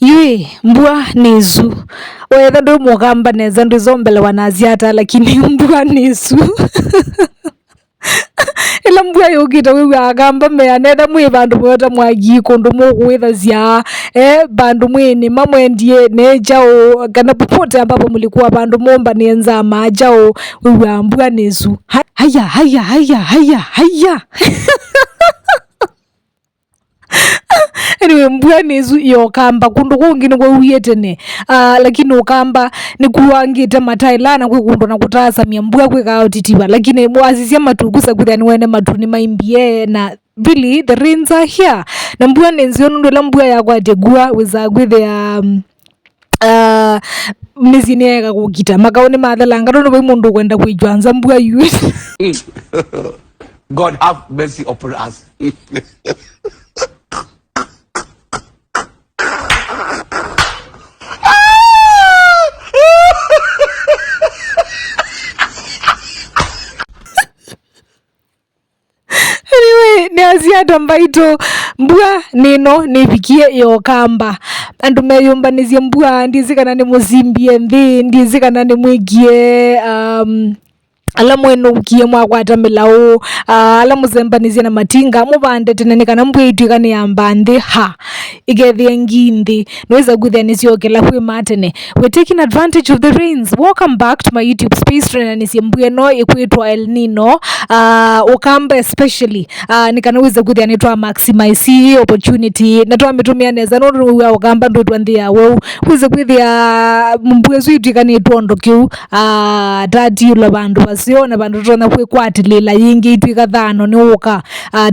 Yui, mbua nizu. Wetha ndo mwagamba neza ndo zombele wanaziata lakini mbua nizu. Ila mbua yogita wewe agamba mea neda mwe bandu mwota mwagiko ndo mwuwetha zia bandu mwene mamwendie nejao kana popote ambapo mlikuwa bandu momba nienza majao wewe mbua nizu. Haya. Anyway, mbua nizu iyo kamba kundu kungini kwa uyetene lakini ukamba ni kuwangita matailana kwe kundu na kutasa mbua kwe kao titiba lakini mwazizia matukusa kuthani wene matuni maimbie na really the rains are here na mbua nizu nundula mbua ya kwa tegua weza kwithe ya mnizineka kukita makaone mathalanga nono kwa mundu kwenda kujwanza mbua yu God have mercy upon us. Anyway, ni aziada mbaito mbua nino nipikie iyo kamba andu meyumbanizie mbua ndizikana ni muzimbie nthi ndizikana ni mwigie ala mweno ukie mwakwata milau ala muzembanizie na matinga mubande tenene kana mbwitu ikani yamba nthi ha igethie nginthi nweza guthia nisiokela kwi matene. We're taking advantage of the rains. Welcome back to my YouTube space. Trena nisi mbweno ikwitwa Elnino ukamba especially nikanaweza guthia nitwa maximize opportunity natwa mitumia neza nuru wa ukamba ndo twanthia wewe weza guthia mbwezu itu ikanitwa ndokiu tati ulo bandu na bandu tona kwe kwatilila yingi itu ikathano ni uka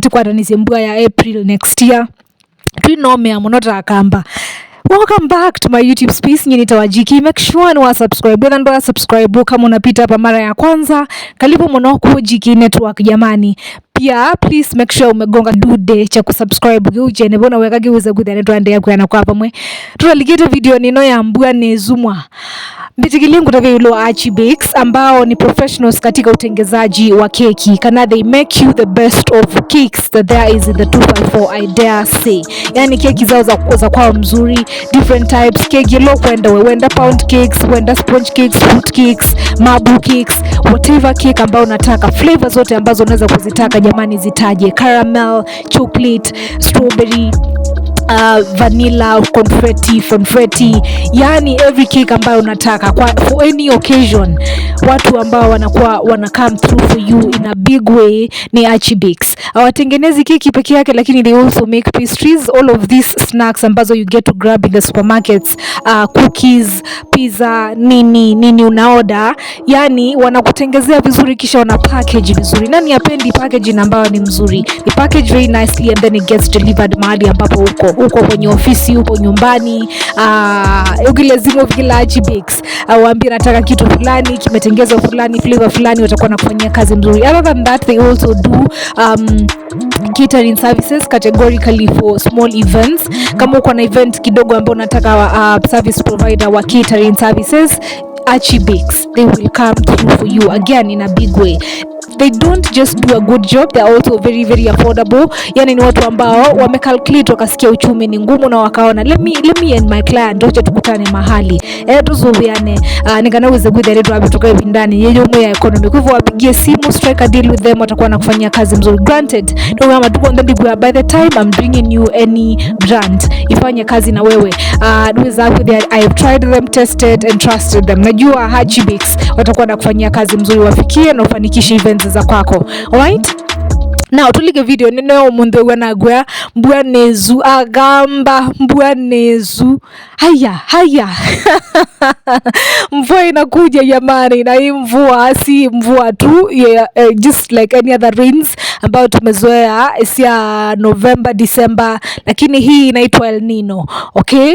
tikwatanisi mbua ya April next year twinomea munota akamba. Welcome back to my YouTube space. Nyini tawajiki. Make sure ni wa subscribe. Whether ndo wa subscribe kama unapita hapa mara ya kwanza. Karibu mwanako Jiki Network jamani. Pia please make sure umegonga dude cha kusubscribe giuje nebona weka giuza guthia netwandea kuyana kwa pamwe. Tutaligeta video nino ya mbua nezumwa. Mbitikili ngutavya yulo Archie Bakes ambao ni professionals katika utengezaji wa keki. Kana they make you the best of cakes that there is in the 254 I dare say. Yani keki zao za kwa mzuri, different types, keki yelo kwenda wenda pound cakes, wenda sponge cakes, fruit cakes, marble cakes, whatever cake ambao unataka. Flavors zote ambazo unaweza kuzitaka jamani zitaje. Caramel, chocolate, strawberry, vanilla, confetti, yani every cake ambayo unataka for any occasion. Watu ambao wana come through for you in a big way ni Archie Bakes. Hawatengenezi keki peke yake lakini they also make pastries, all of these snacks ambazo you get to grab in the supermarkets, cookies, pizza, nini unaorder, yani wanakutengezea vizuri kisha wana package vizuri. Nani hapendi packaging ambayo ni mzuri? Ni package very nicely and then it gets delivered mahali ambapo uko kwenye ofisi, uko nyumbani, ukilazimu vikila Archie Bakes waambie nataka kitu fulani kimetengezwa fulani flavor fulani watakuwa nakufanyia kazi mzuri. Other than that they also do catering services categorically for small events. Kama uko na event kidogo ambayo unataka service provider wa catering services, Archie Bakes, they will come through for you again in a big way. They don't just do a good job, they are also very very affordable. Yani ni watu ambao wamecalculate wakasikia uchumi ni ngumu na wakaona let me and my client ndoje tukutane mahali tuzoviane nikanaweza kuithia tu abitoka hivi ndani yeye umo ya economy. Kwa hivyo wapigie simu, strike a deal with them, watakuwa nakufanyia kazi mzuri. Granted ndio kama tuko ndani by the time I'm bringing you any brand ifanye kazi na wewe duweza kuithia I have tried them, tested and trusted them. Najua Archie Bakes watakuwa nakufanyia kazi mzuri, wafikie na ufanikishe events za kwako. Alright? Now tulige video nino munde wanagwa mbua nezu agamba mbua nezu haya mvua inakuja jamani, na hii mvua si mvua tu just like any other rains ambao tumezoea sia November, December, lakini hii inaitwa Elnino. Okay?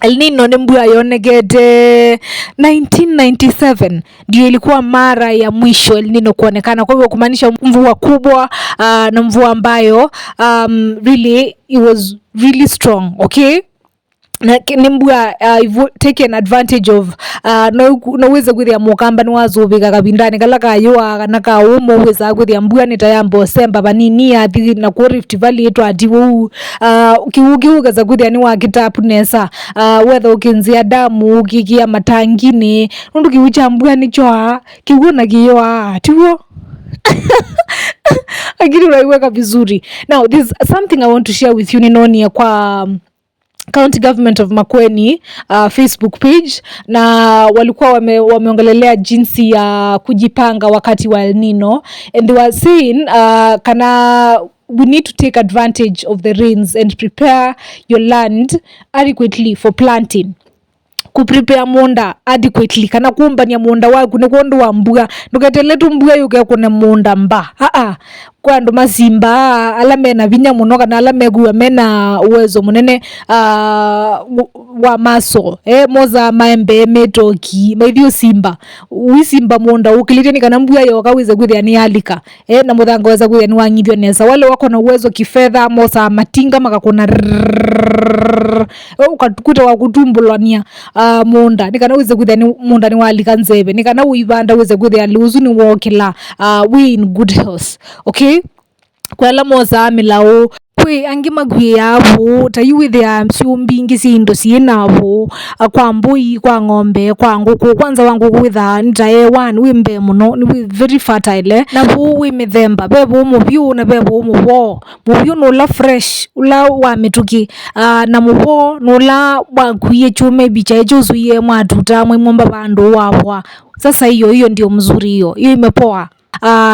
Elnino ni mbua yonegede 1997 ndio ilikuwa mara ya mwisho Elnino kuonekana. Kwa hivyo kumaanisha mvua kubwa na mvua ambayo really it was really strong. Okay? na nimbua taken advantage of no weza gwithia mukamba ni wazubika kabindani kala kayoa na kaumo weza gwithia mbua ni tayambo semba banini athi na ku Rift Valley etu atiwu ukiuga za gwithia ni wakitapu nesa whether ukinzia damu ukikia matangini nundu kiucha mbua ni choa kiuna kiyoa tiwo akili unaiweka vizuri. Now there's something I want to share with you ninonia kwa County Government of Makueni Facebook page, na walikuwa wameongelelea jinsi ya kujipanga wakati wa Elnino, and they were saying we need to take advantage of the rains and prepare your land adequately for planting. Kuprepare munda adequately kana kumbania munda waku ni kondo wa mbua ndukateletu mbua yuke kune munda mba kwa ndo mazimba alame na vinya muno kana alame guwa mena uwezo munene wa maso moza maembe metoki maithio simba uisimba munda ukilite ni kana mbua yoka wize gwithia ni alika na muthango weza gwithia ni wangithio nesa wale wako na uwezo kifedha moza matinga makakona ukakuta wakutumbulania munda nikana wize gwithia ni munda ni walika nzebe nikana uivanda wize gwithia luzu ni wokila we in good health. Okay, kwa la moza milao kwe angi magwe yabo tayuwithia msiumbingi sindo sienabo kwa mbui kwa ng'ombe kwa nguku kwanza wangu kwitha nitae one wimbe muno ni very fertile na bu wi mithemba bebo mubyu na bebo mubo mubyu no la fresh ula wa mituki na mubo no la wakuye chume bicha ejozuye mwatuta mwimomba bandu wabwa. Sasa hiyo ndio mzuri, hiyo imepoa.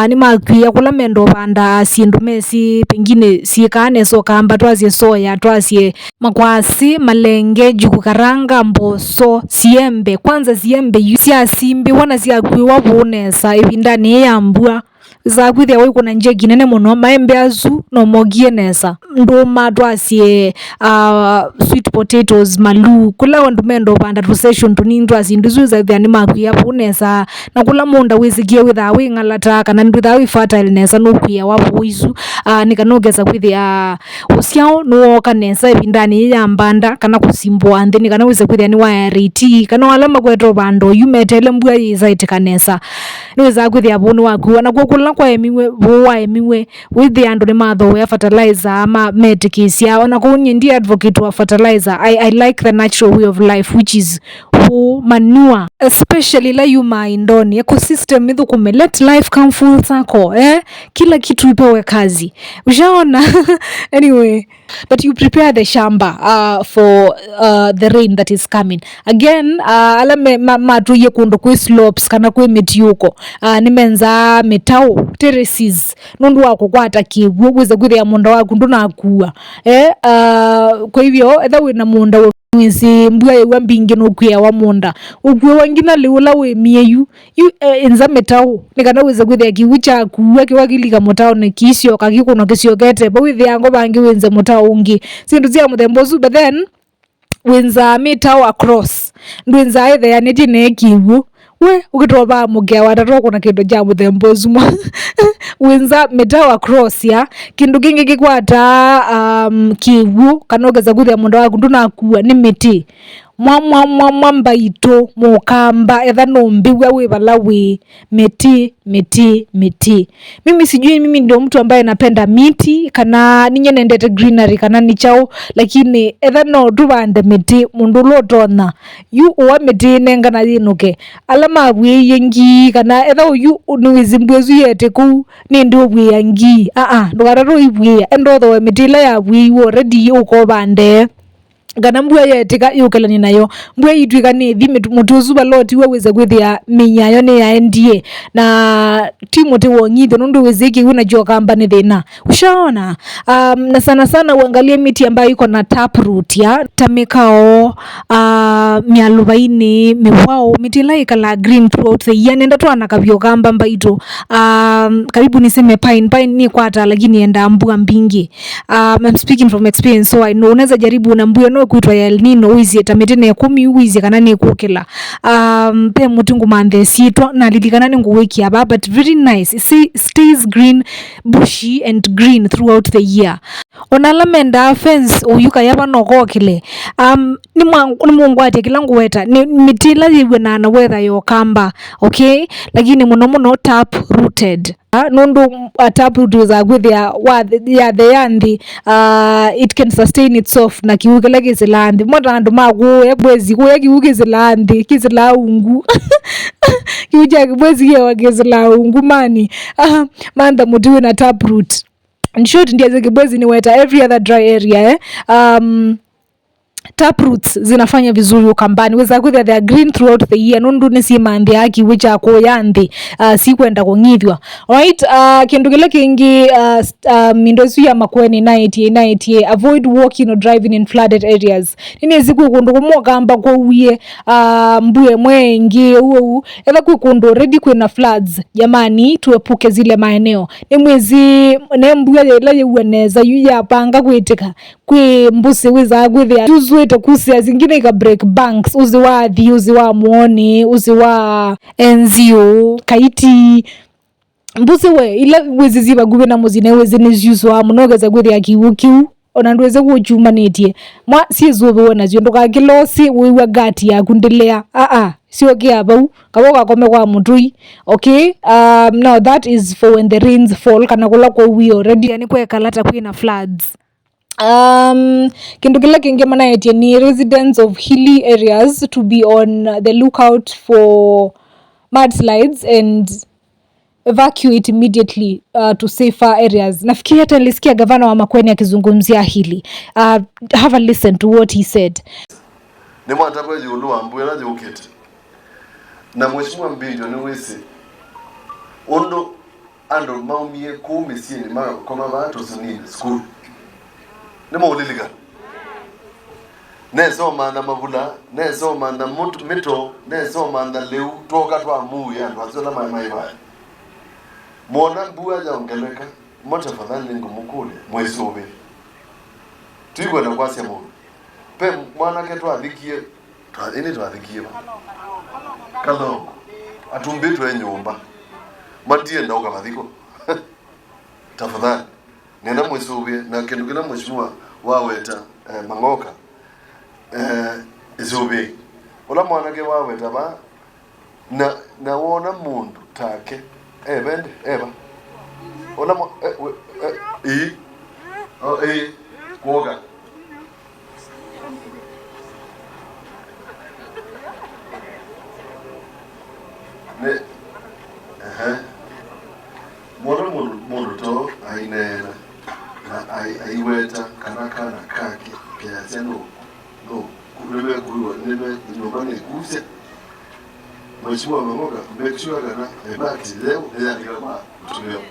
Ni makuya kula mendo banda sindu mesi pengine siekane so kamba twasie soya twasie makwasi malenge juku karanga mboso siembe kwanza siembe sia simbi wana sia kuwa bonesa ibindani ya mbua za kwithia we kuna nje ginene muno maembe azu no mogie nesa nduma twasie sweet potatoes malu kula wandu mendo banda tu session tunindu asinduzu za thani makuya bonesa na kula munda wizigie witha we ngalata kana ndu tha we fertile nesa no kuya wapo izu nikanogeza kwithia usiao no kanesa ibindani ya mbanda kana kusimbwa ande nikana wize kwithia ni wa riti kana alama kweto bando yumetele mbua yizaite kanesa niweza kwithia bunu waku na kukula kwa emiwe wa emiwe with the ando ni matho ya fertilizer ama medicine ona kunye ndi advocate wa fertilizer. I like the natural way of life which is manure, especially la yuma indoni ecosystem midhu kume let life come full circle kila kitu ipewe kazi ushaona. Anyway, but you prepare the shamba for the rain that is coming again. Alame matu ye kundo kwe slopes kana kwe mitiuko nimenza metao terraces nundu wako kwa ataki weze gwithe ya munda waku nduna akua kwa hivyo etha wina munda mwisi mbua yewa mbingi nukuya wa munda ukwe wangina liula we mieyu enza metao nikana weze gwithe kiwicha kuwa kiwa kilika mutao ne kisio kakikuno kisio kete ba withe yango bangi wenze mutao ungi sindu zia muthembozu but then wenza metao across ndwenza either ya neti nekiwu we ukitoba mugea watatoa kuna kindu ja muthembozu wenza metao across ya kindu kingi kikwata kiwu kanogeza gwithia mundu waku ndunakua ni miti mwambaito mukamba etha nombiwa we bala we miti. Mimi sijui mimi ndio mtu ambaye napenda miti kana ninye nendete greenery kana ni chao, lakini etha no tubande miti mundu lotona yu uwa miti nenga na yinuke alama we yengi kana etha yu niwizimbwezu yete ku ni ndio we yangi ndugararo ibwe endotho miti la ya we already uko bande gana mbua yetika yukelani nayo mbua yitwika nithi mutuzu baloti waweza gwithia minyayo ni ya NDA na Timothy wongitho nundu wezeki una jokamba ni thina ushaona. Na sana uangalie miti ambayo iko na taproot ya tamikao mialubaini miwao miti like la green throughout the year nenda tu anakavyo kamba mbaito karibu niseme pine ni kwata lakini enda mbua mbingi. I'm speaking from experience so I know unaweza jaribu na mbua no no kuitwa Elnino uizie tamete ne 10 uizie kana ne kukila pe mutungu manthe sitwa na lilikana ni nguweki aba but very nice. It stays green, bushy and green throughout the year. Onala menda fence uyuka yaba noko kile ni mungu ati kila nguweta ni mitila yiwe na weather yo kamba, okay, lakini muno tap rooted nundu tap rooted za gwithia ya the yandi it can sustain itself na kiukela kizilandi mwana andu magu ebwezi kuya kiukizilandi kizilaungu kiuja kibwezi ya wakizilaungu mani manda mutiwe na tap root. In short, ndiye kibwezi ni weta every other dry area tap roots zinafanya vizuri ukambani weza kuthi they are green throughout the year nundu nisi mandi yaki wicha ko yandi si kwenda kongithwa. Alright, kindu kile kingi mindosu ya Makueni 98 avoid walking or driving in flooded areas. Nini ziku kundu kumokamba kwa uye mbuye mwengi uo ela kukundu already kuna floods jamani tuepuke zile maeneo ni mwezi ne mbuye la ueneza yuya panga kuitika kwi mbusi wiza gwithia tuzuete kusia zingine ka break banks uzi wa muoni uzi wa enzio kaiti mbusi we ila wezi ziba gube na muzine wezi nizuzwa mnogeza gwithia kiukiu ona ndweze kuchumanetie mwa sizuwe wona zio ndoka kilosi wiwa gati ya kundelea sio kiabau kaboka kome kwa mutui, okay. Now that is for when the rains fall kana kula kwa we already yani kwa kalata kuna floods. Kindu kila kingi mana yetie ni residents of hilly areas to be on the lookout for mudslides and evacuate immediately to safer areas. Nafikiri hata nilisikia gavana wa Makueni akizungumzia hili. Have a listen to what he said. Ni mwata kwa yulu ambuye na jukete. Na mheshimiwa Mbinjo ni wese. Ondo ando maumie kumi sini koma watu sunini school. Nima uliliga nesoma na mabula nesoma na mito nesoma na leu toka twa muya ndwazola mai mona buya jaongeleka mota fadhali ngumukule mwezi obe tuigwe na kwasya mu pe mwana ke twadhikie twadhikie kalongo atumbitwe enyumba matie ndauka mathiko tafadhali nenda mwesubie na kindu kila mheshimiwa waweta mangoka izubi ola mwanake waweta ba na wona mundu take bende eba ola kuoga ne mundu to ainena aiweta kana kaki kiasi no kulele kuwa nene nyumbani kuse mheshimiwa Mangoka make sure kana ebaki leo ndio kama tumeo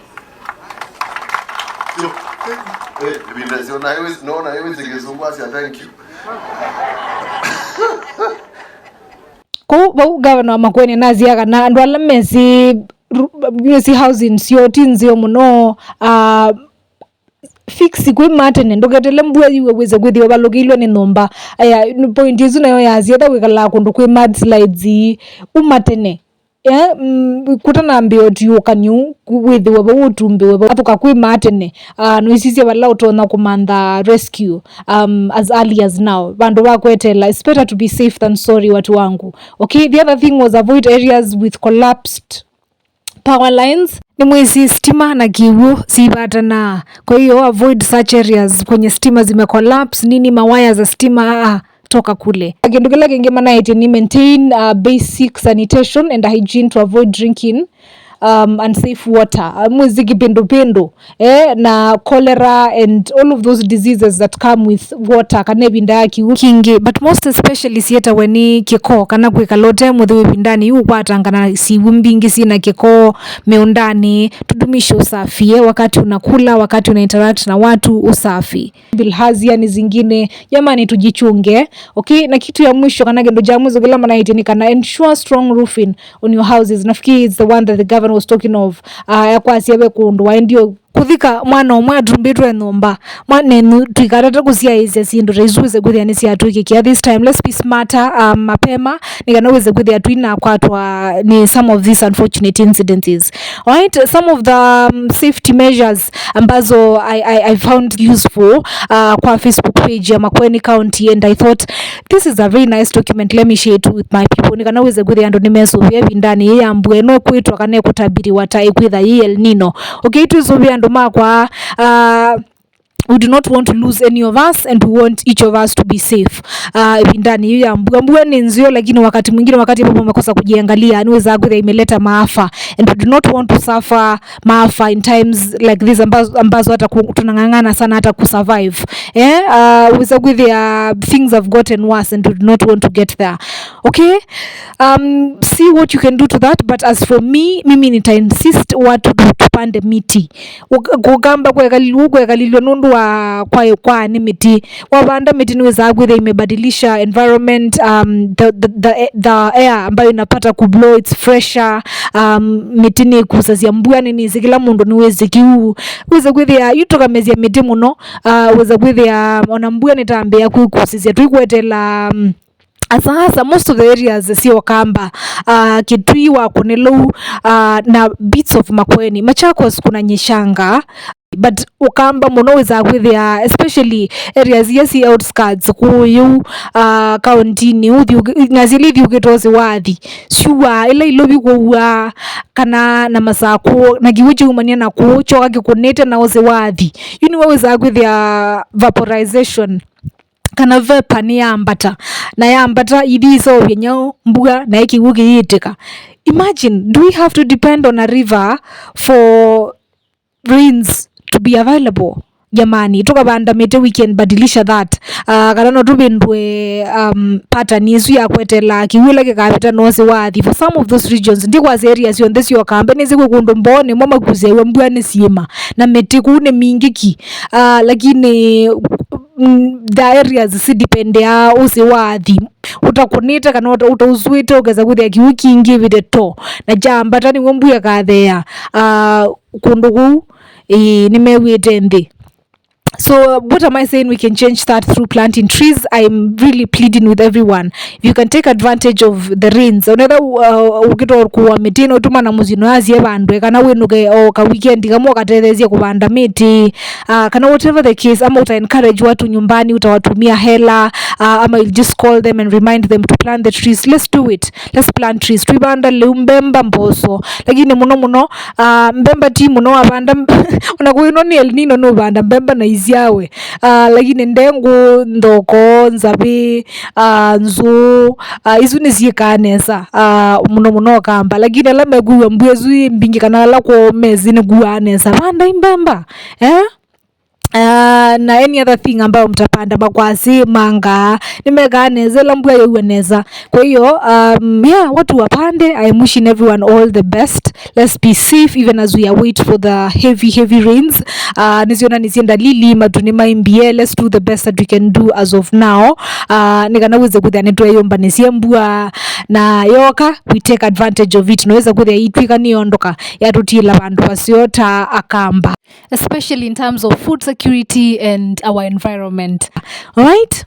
binazio na hiyo naona hiyo zingezungwa sia thank you ko gavana wa Makueni naziaga na andu ala mesi housing sio tinzio muno fix kwe matene ndogetele mbua yiwe weze gwithio balogilwe ni nomba aya point izu nayo yazi eta wikala kundu kwe mudslides umatene kutana mbio tiyo kanyu kwithiwe ba utumbiwe apuka kwe matene no isisi bala utona kumanda rescue as early as now bandu bakwetela it's better to be safe than sorry watu wangu, okay. The other thing was avoid areas with collapsed power lines. Ni mwezi stima na kiwu sibatana, kwa hiyo avoid such areas kwenye stima zimecollapse nini mawaya za stima toka kule. Kindu kila kingi mana iti ni maintain basic sanitation and hygiene to avoid drinking unsafe water. Mwezi kipindupindu na cholera and all of those diseases that come with water kanebinda yaki kingi, but most especially sieta weni kiko kana kwekalote muthiwe bindani yu kwatangana si wimbingi sina kiko meundani. Tudumishe usafi wakati unakula, wakati una interact na watu, usafi bilhazia ni zingine jamani tujichunge, okay. Na kitu ya mwisho kana gendo jamuzo kila manaiti ni kana ensure strong roofing on your houses. Nafikiri it's the one that the governor was talking of ya kwa siyabe kundu wa ndio kuthika mwana omwe atumbitwe nomba mwana tuikarata kusia izi sindu rezuze kuthia ni sia tuikikia this time. Let's be smarter mapema nikanaweze kuthia tuina kwatwa ni some of these unfortunate incidences. Alright, some of the safety measures ambazo I found useful kwa Facebook page ya Makueni County, and I thought this is a very nice document. Let me share it with my people. Nikanaweze kuthia ndo nimesovia vindani ya mbwe no kwitwa kane kutabiri watai kwitha Elnino. Okay, tuzovia ndo makwa we do not want to lose any of us, and we want each of us to be safe. Ndani hiyo ya mbua ni nzio, lakini wakati mwingine wakati ambapo umekosa kujiangalia anaweza kuwa imeleta maafa, and we do not want to suffer maafa in times like this ambazo hata tunangangana sana hata kusurvive. With things have gotten worse and we do not want to get there. Okay, see what you can do to that, but as for me, mimi nita insist watu tupande miti kugamba kwekalilwa nundu kwa ni miti wabanda miti niweza gwitha imebadilisha environment, the air ambayo inapata kublow, it's fresher. Miti ni kusazia mbua nini zikila mundu niwezi kiu weza gwithia yutoka mezia miti muno, weza gwithia ona mbua nitambia kukusizia tuikwetela Asa most of the areas sio kamba, Kitui wa Kunelu, na bits of Makueni. Machakos kuna nyeshanga, but ukamba monoweza kwithia especially areas yesi outskirts kuyu county ni uthi nazili ukitozi wathi shuwa ila ilobi kwa kana na masako na giwiji umania na kuchoka kikunete na oze wathi yuni waweza kwithia vaporization kana vepa ni ambata na yambata ibiso yenyao mbuga na iki wuki yitika. Imagine, do we have to depend on a river for rains to be available? Jamani, tukabanda mete weekend badilisha that. Karano tubindwe pattern yesu ya kwetela kiwila kikabeta nose wathi for some of those regions ndi kwa areas yon this your campaign ziko kundo mbone mama kuzewe mbwane sima na mete kune mingiki lakini the areas si depende ya usi wathi utakunita kana utauzwita ukeza kuthia kiwiki ingi vide to na jamba tani wombu ya kathea kundugu nimewite ndi. So what am I saying? We can change that through planting trees. I'm really pleading with everyone. If you can take advantage of the rains, unaweza ukitoa kuwa mitino tuma na muzino azie bandwe kana wenuke o ka weekend kama katethezia kubanda miti kana whatever the case, ama uta encourage watu nyumbani, utawatumia hela ama you'll just call them and remind them to plant the trees. Let's do it. Let's plant trees. Tuibanda mbemba mboso lakini muno mbemba ti muno abanda unakuino ni Elnino no banda mbemba na yawe lakini ndengu ndoko nzabi nzu izu nizikanesa muno kamba lakini ala meguwa mbwezu mbingi kana la ko mezi ne guanesa banda imbamba na any other thing ambayo mtapanda makwasi manga nimeganezela mbwa yeweneza. Kwa hiyo watu wapande. I am wishing everyone all the best. Let's be safe even as we await for the heavy rains. Niziona nizienda lili matunima imbie. Let's do the best that we can do as of now. Nikanaweza kuthia netwa yomba nisiembua na yoka we take advantage of it. Naweza kuthia itwika niondoka yatutila bandu wasiota akamba, especially in terms of food security and our environment. All right,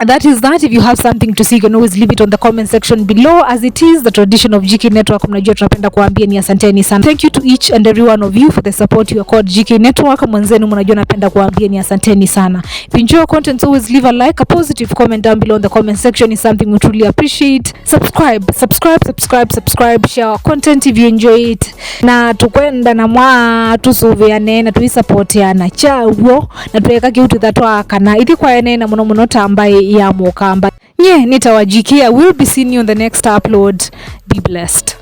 that is that. If you have something to say, you can always leave it on the comment section below. As it is the tradition of GK Network, mnajua tunapenda kuambia ni asanteni sana. Thank you to each and every one of you for the support you accord GK Network. Mwenzenu mnajua napenda kuambia ni asanteni sana. If you enjoy our content, always leave a like, a positive comment down below in the comment section. Is something we truly appreciate. Subscribe, share our content if you enjoy it. Na tukwenda na mwa tusuviane na tuisupportiana chawo na tuweka kitu thatwa kana ithi kwa ene na muno tambaye ya mukamba nitawajikia. We'll be seeing you on the next upload. Be blessed.